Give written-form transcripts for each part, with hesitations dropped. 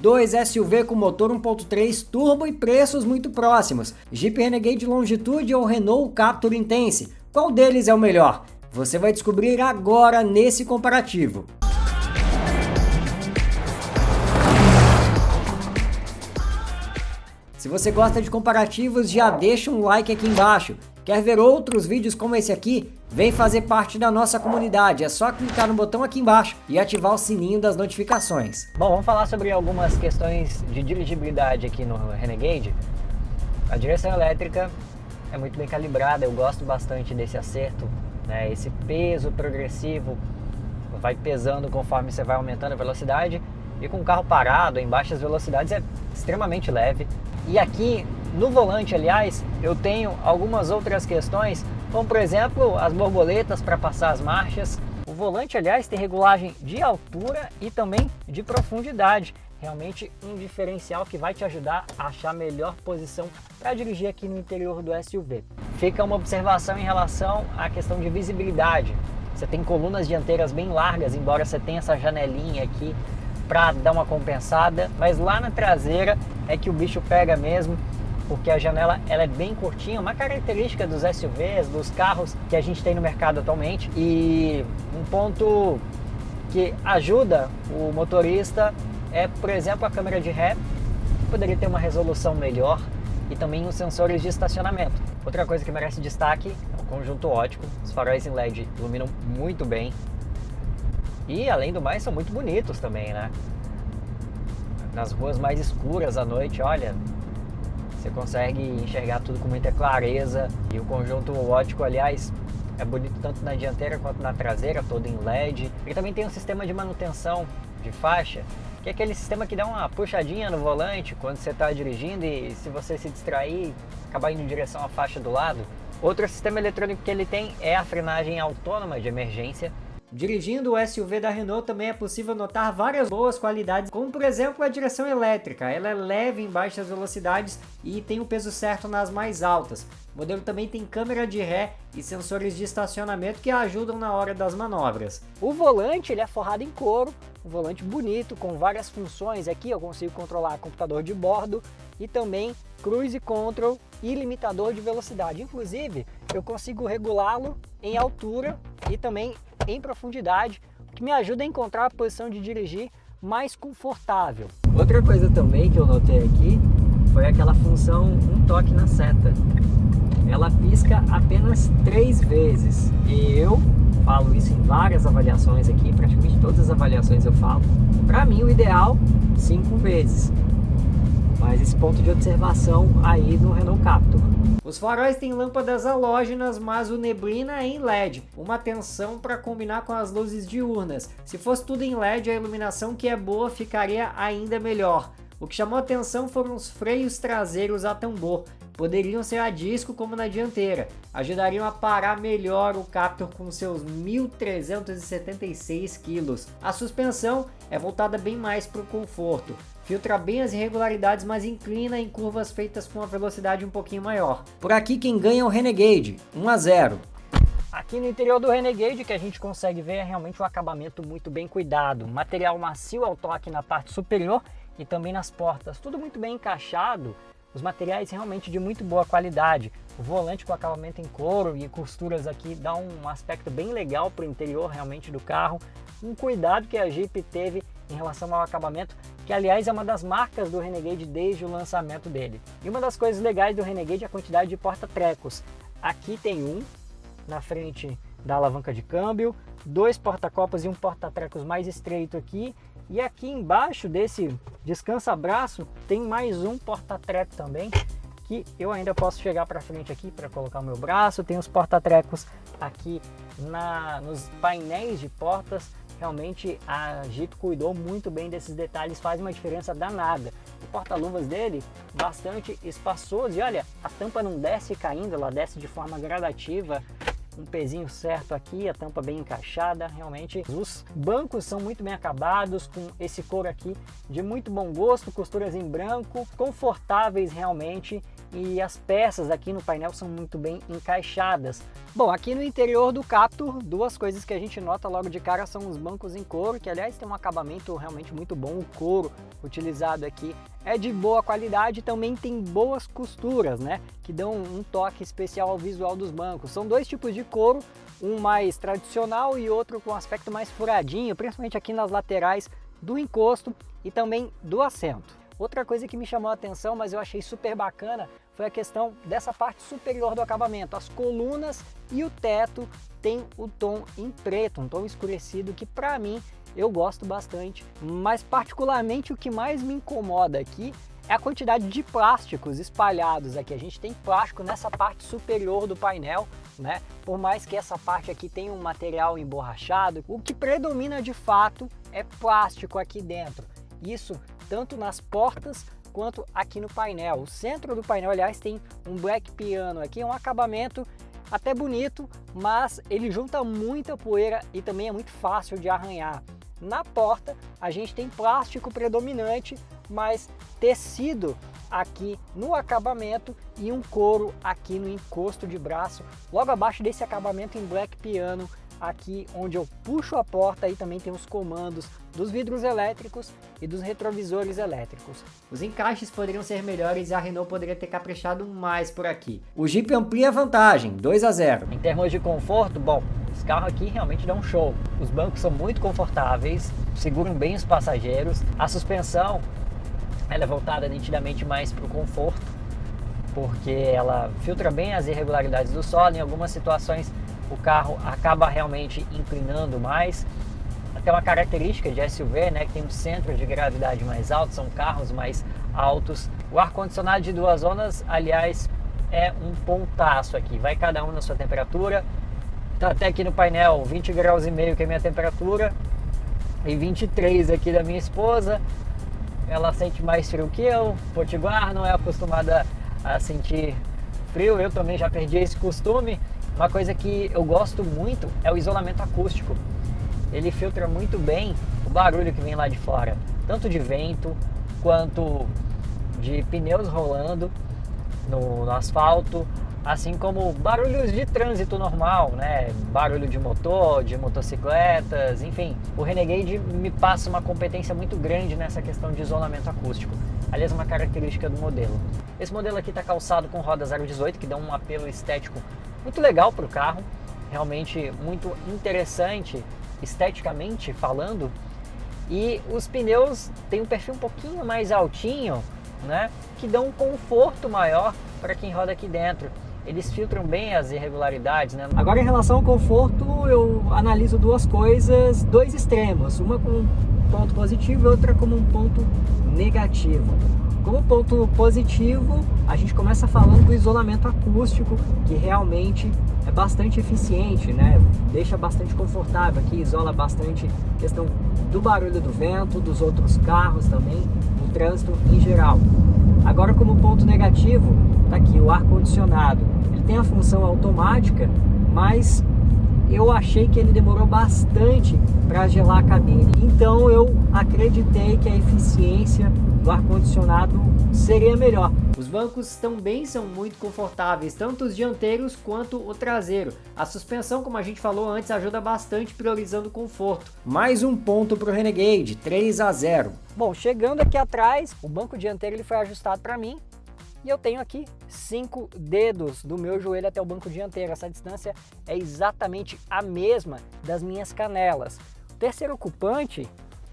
Dois SUV com motor 1.3 turbo e preços muito próximos. Jeep Renegade Longitude ou Renault Captur Intense. Qual deles é o melhor? Você vai descobrir agora nesse comparativo. Se você gosta de comparativos, já deixa um like aqui embaixo. Quer ver outros vídeos como esse aqui? Vem fazer parte da nossa comunidade. É só clicar no botão aqui embaixo e ativar o sininho das notificações. Bom, vamos falar sobre algumas questões de dirigibilidade aqui no Renegade. A direção elétrica é muito bem calibrada, eu gosto bastante desse acerto, né? Esse peso progressivo vai pesando conforme você vai aumentando a velocidade, e com o carro parado em baixas velocidades é extremamente leve. E aqui no volante, aliás, eu tenho algumas outras questões, como por exemplo as borboletas para passar as marchas. O volante, aliás, tem regulagem de altura e também de profundidade. Realmente um diferencial que vai te ajudar a achar a melhor posição para dirigir aqui no interior do SUV. Fica uma observação em relação à questão de visibilidade. Você tem colunas dianteiras bem largas, embora você tenha essa janelinha aqui para dar uma compensada, mas lá na traseira é que o bicho pega mesmo, porque a janela ela é bem curtinha, uma característica dos SUVs, dos carros que a gente tem no mercado atualmente. E um ponto que ajuda o motorista é, por exemplo, a câmera de ré, poderia ter uma resolução melhor, e também os sensores de estacionamento. Outra coisa que merece destaque é o conjunto óptico. Os faróis em LED iluminam muito bem e, além do mais, são muito bonitos também, né? Nas ruas mais escuras à noite, olha, você consegue enxergar tudo com muita clareza. E o conjunto óptico, aliás, é bonito tanto na dianteira quanto na traseira, todo em LED. Ele também tem um sistema de manutenção de faixa, que é aquele sistema que dá uma puxadinha no volante quando você está dirigindo, e se você se distrair, acabar indo em direção à faixa do lado. Outro sistema eletrônico que ele tem é a frenagem autônoma de emergência. Dirigindo o SUV da Renault também é possível notar várias boas qualidades, como por exemplo a direção elétrica. Ela é leve em baixas velocidades e tem o peso certo nas mais altas. O modelo também tem câmera de ré e sensores de estacionamento que ajudam na hora das manobras. O volante ele é forrado em couro, um volante bonito com várias funções. Aqui eu consigo controlar computador de bordo e também cruise control e limitador de velocidade. Inclusive eu consigo regulá-lo em altura e também em profundidade, o que me ajuda a encontrar a posição de dirigir mais confortável. Outra coisa também que eu notei aqui foi aquela função um toque na seta. Ela pisca apenas 3 vezes, e eu falo isso em várias avaliações aqui, praticamente todas as avaliações eu falo. Para mim o ideal 5 vezes, mas esse ponto de observação aí no Renault Captur. Os faróis têm lâmpadas halógenas, mas o neblina é em LED, uma atenção para combinar com as luzes diurnas. Se fosse tudo em LED, a iluminação que é boa ficaria ainda melhor. O que chamou atenção foram os freios traseiros a tambor. Poderiam ser a disco como na dianteira, ajudariam a parar melhor o Captur com seus 1.376 kg. A suspensão é voltada bem mais para o conforto, filtra bem as irregularidades, mas inclina em curvas feitas com uma velocidade um pouquinho maior. Por aqui quem ganha é o Renegade, 1-0. Aqui no interior do Renegade, que a gente consegue ver é realmente um acabamento muito bem cuidado, material macio ao toque na parte superior e também nas portas, tudo muito bem encaixado. Os materiais realmente de muito boa qualidade. O volante com acabamento em couro e costuras aqui dá um aspecto bem legal para o interior realmente do carro. Um cuidado que a Jeep teve em relação ao acabamento, que aliás é uma das marcas do Renegade desde o lançamento dele. E uma das coisas legais do Renegade é a quantidade de porta-trecos. Aqui tem um na frente da alavanca de câmbio, 2 porta-copas e um porta-trecos mais estreito aqui. E aqui embaixo desse descansa-braço tem mais um porta-treco também, que eu ainda posso chegar para frente aqui para colocar o meu braço. Tem os porta-trecos aqui nos painéis de portas. Realmente a Jeep cuidou muito bem desses detalhes, faz uma diferença danada. O porta-luvas dele bastante espaçoso e olha, a tampa não desce caindo, ela desce de forma gradativa. um pezinho certo aqui, a tampa bem encaixada, realmente. Os bancos são muito bem acabados, com esse couro aqui de muito bom gosto, costuras em branco, confortáveis realmente, e as peças aqui no painel são muito bem encaixadas. Bom, aqui no interior do Captur, duas coisas que a gente nota logo de cara são os bancos em couro, que aliás tem um acabamento realmente muito bom. O couro utilizado aqui é de boa qualidade, também tem boas costuras, né, que dão um toque especial ao visual dos bancos. São dois tipos de couro, um mais tradicional e outro com aspecto mais furadinho, principalmente aqui nas laterais do encosto e também do assento. Outra coisa que me chamou a atenção, mas eu achei super bacana, foi a questão dessa parte superior do acabamento. As colunas e o teto tem o tom em preto, um tom escurecido que para mim eu gosto bastante. Mas particularmente o que mais me incomoda aqui é a quantidade de plásticos espalhados aqui. A gente tem plástico nessa parte superior do painel, né? Por mais que essa parte aqui tenha um material emborrachado, o que predomina de fato é plástico aqui dentro. Isso tanto nas portas quanto aqui no painel. O centro do painel, aliás, tem um black piano aqui, um acabamento até bonito, mas ele junta muita poeira e também é muito fácil de arranhar. Na porta a gente tem plástico predominante, mas tecido aqui no acabamento e um couro aqui no encosto de braço, logo abaixo desse acabamento em black piano. Aqui onde eu puxo a porta aí também tem os comandos dos vidros elétricos e dos retrovisores elétricos. Os encaixes poderiam ser melhores e a Renault poderia ter caprichado mais por aqui. O Jeep amplia a vantagem, 2-0. Em termos de conforto, bom, esse carro aqui realmente dá um show. Os bancos são muito confortáveis, seguram bem os passageiros. A suspensão ela é voltada nitidamente mais para o conforto, porque ela filtra bem as irregularidades do solo. Em algumas situações o carro acaba realmente inclinando mais. Até uma característica de SUV, né, que tem um centro de gravidade mais alto, são carros mais altos. O ar-condicionado de 2 zonas, aliás, é um pontaço aqui. Vai cada um na sua temperatura. Tá até aqui no painel 20 graus e meio que é a minha temperatura e 23 aqui da minha esposa. Ela sente mais frio que eu. Potiguar não é acostumada a sentir frio, eu também já perdi esse costume. Uma coisa que eu gosto muito é o isolamento acústico. Ele filtra muito bem o barulho que vem lá de fora, tanto de vento quanto de pneus rolando no asfalto, assim como barulhos de trânsito normal, né? Barulho de motor, de motocicletas, enfim. O Renegade me passa uma competência muito grande nessa questão de isolamento acústico. Aliás, uma característica do modelo. Esse modelo aqui está calçado com rodas 0,18, que dão um apelo estético muito legal para o carro, realmente muito interessante esteticamente falando. E os pneus têm um perfil um pouquinho mais altinho, né, que dão um conforto maior para quem roda aqui dentro. Eles filtram bem as irregularidades, né? Agora, em relação ao conforto, eu analiso duas coisas, dois extremos, uma com um ponto positivo e outra como um ponto negativo. Como ponto positivo, a gente começa falando do isolamento acústico, que realmente é bastante eficiente, né? Deixa bastante confortável aqui, isola bastante a questão do barulho do vento, dos outros carros também, do trânsito em geral. Agora, como ponto negativo, tá aqui o ar-condicionado. Ele tem a função automática, mas eu achei que ele demorou bastante para gelar a cabine. Então eu acreditei que a eficiência do ar-condicionado seria melhor. Os bancos também são muito confortáveis, tanto os dianteiros quanto o traseiro. A suspensão, como a gente falou antes, ajuda bastante priorizando o conforto. Mais um ponto para o Renegade, 3-0. Bom, chegando aqui atrás, o banco dianteiro ele foi ajustado para mim. E eu tenho aqui 5 dedos do meu joelho até o banco dianteiro. Essa distância é exatamente a mesma das minhas canelas. O terceiro ocupante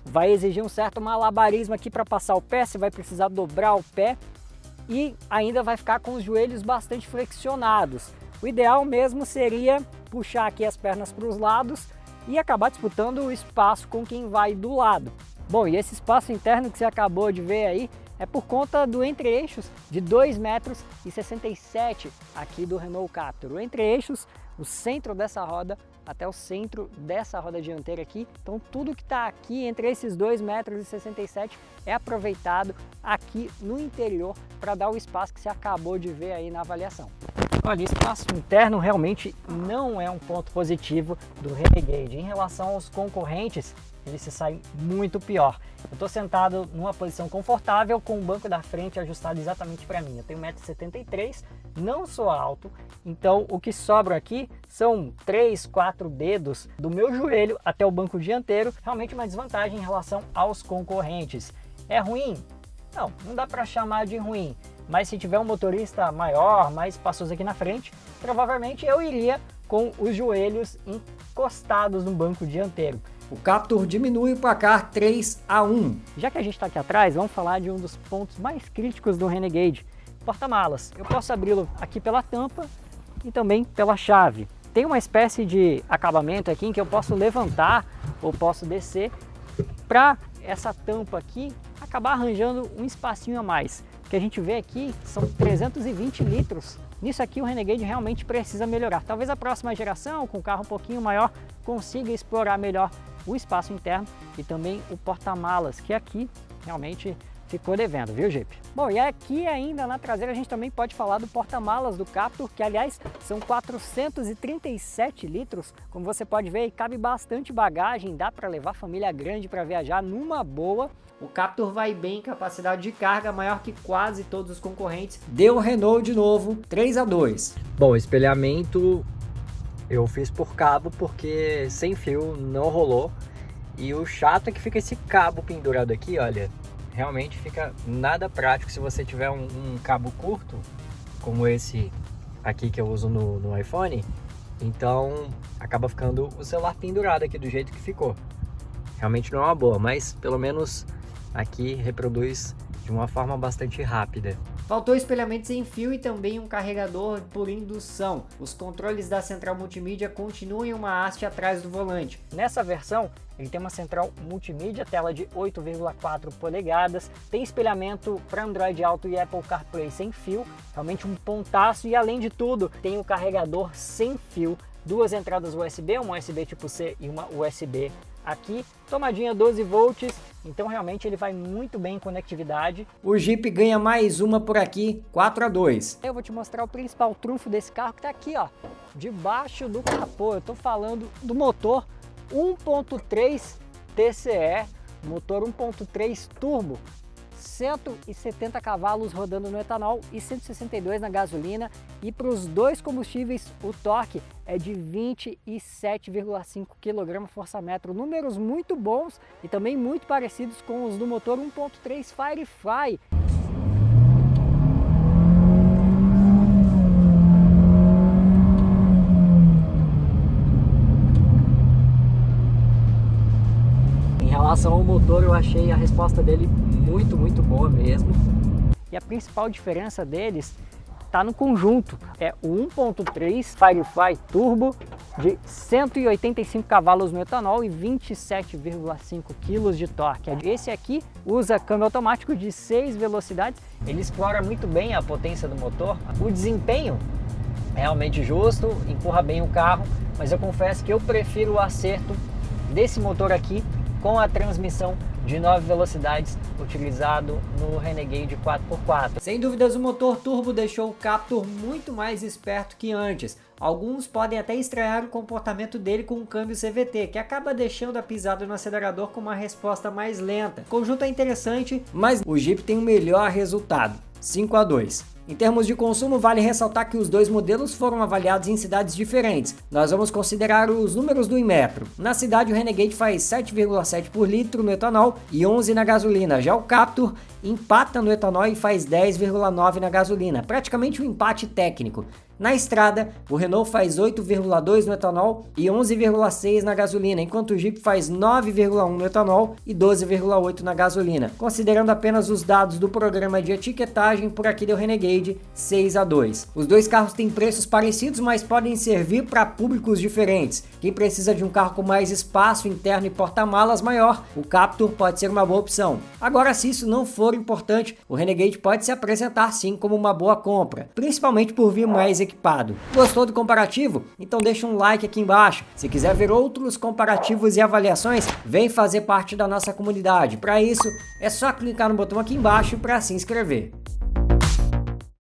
vai exigir um certo malabarismo aqui para passar o pé. Você vai precisar dobrar o pé e ainda vai ficar com os joelhos bastante flexionados. O ideal mesmo seria puxar aqui as pernas para os lados e acabar disputando o espaço com quem vai do lado. Bom, e esse espaço interno que você acabou de ver aí é por conta do entre-eixos de 2,67 m aqui do Renault Captur. O entre-eixos, o centro dessa roda até o centro dessa roda dianteira aqui. Então tudo que está aqui entre esses 2,67 m é aproveitado aqui no interior para dar o espaço que você acabou de ver aí na avaliação. Olha, espaço interno realmente não é um ponto positivo do Renegade. Em relação aos concorrentes, ele se sai muito pior. Eu estou sentado numa posição confortável com o banco da frente ajustado exatamente para mim. Eu tenho 1,73 m, não sou alto, então o que sobra aqui são 3, 4 dedos do meu joelho até o banco dianteiro. Realmente uma desvantagem em relação aos concorrentes. É ruim? Não dá para chamar de ruim. Mas se tiver um motorista maior, mais espaçoso aqui na frente, provavelmente eu iria com os joelhos encostados no banco dianteiro. O Captur diminui o placar 3-1. Já que a gente está aqui atrás, vamos falar de um dos pontos mais críticos do Renegade, porta-malas. Eu posso abri-lo aqui pela tampa e também pela chave. Tem uma espécie de acabamento aqui em que eu posso levantar ou posso descer para essa tampa aqui acabar arranjando um espacinho a mais. O que a gente vê aqui são 320 litros. Nisso aqui o Renegade realmente precisa melhorar. Talvez a próxima geração, com um carro um pouquinho maior, consiga explorar melhor o espaço interno e também o porta-malas, que aqui realmente ficou devendo, viu, Jeep? Bom, e aqui ainda na traseira a gente também pode falar do porta-malas do Captur, que aliás são 437 litros. Como você pode ver, cabe bastante bagagem, dá para levar família grande para viajar numa boa. O Captur vai bem em capacidade de carga, maior que quase todos os concorrentes. Deu Renault de novo, 3-2. Bom, espelhamento eu fiz por cabo porque sem fio não rolou. E o chato é que fica esse cabo pendurado aqui, olha. Realmente fica nada prático se você tiver um cabo curto, como esse aqui que eu uso no iPhone. Então acaba ficando o celular pendurado aqui do jeito que ficou. Realmente não é uma boa, mas pelo menos aqui reproduz de uma forma bastante rápida. Faltou espelhamento sem fio e também um carregador por indução. Os controles da central multimídia continuam em uma haste atrás do volante. Nessa versão, ele tem uma central multimídia, tela de 8,4 polegadas, tem espelhamento para Android Auto e Apple CarPlay sem fio, realmente um pontaço, e além de tudo, tem o carregador sem fio, duas entradas USB, uma USB tipo C e uma USB aqui, tomadinha 12 volts, então realmente ele vai muito bem em conectividade. O Jeep ganha mais uma por aqui, 4-2. Eu vou te mostrar o principal trunfo desse carro, que está aqui, ó, debaixo do capô. Eu estou falando do motor 1.3 TCE, motor 1.3 turbo, 170 cavalos rodando no etanol e 162 na gasolina, e para os dois combustíveis o torque é de 27,5 kgfm, números muito bons e também muito parecidos com os do motor 1.3 Firefly. Em relação ao motor, eu achei a resposta dele muito boa mesmo. E a principal diferença deles está no conjunto. É o 1.3 Firefly Turbo de 185 cavalos no etanol e 27,5 kg de torque. Esse aqui usa câmbio automático de 6 velocidades. Ele explora muito bem a potência do motor. O desempenho é realmente justo, empurra bem o carro, mas eu confesso que eu prefiro o acerto desse motor aqui com a transmissão de 9 velocidades utilizado no Renegade 4x4. Sem dúvidas, o motor turbo deixou o Captur muito mais esperto que antes. Alguns podem até estranhar o comportamento dele com o câmbio CVT, que acaba deixando a pisada no acelerador com uma resposta mais lenta. O conjunto é interessante, mas o Jeep tem um melhor resultado, 5-2. Em termos de consumo, vale ressaltar que os dois modelos foram avaliados em cidades diferentes. Nós vamos considerar os números do Inmetro. Na cidade, o Renegade faz 7,7 por litro no etanol e 11 na gasolina. Já o Captur empata no etanol e faz 10,9 na gasolina, praticamente um empate técnico. Na estrada, o Renault faz 8,2 no etanol e 11,6 na gasolina, enquanto o Jeep faz 9,1 no etanol e 12,8 na gasolina. Considerando apenas os dados do programa de etiquetagem, por aqui deu Renegade 6-2. Os dois carros têm preços parecidos, mas podem servir para públicos diferentes. Quem precisa de um carro com mais espaço interno e porta-malas maior, o Captur pode ser uma boa opção. Agora, se isso não for importante, o Renegade pode se apresentar sim como uma boa compra, principalmente por vir mais equipado. Gostou do comparativo? Então deixa um like aqui embaixo. Se quiser ver outros comparativos e avaliações, vem fazer parte da nossa comunidade. Para isso, é só clicar no botão aqui embaixo para se inscrever.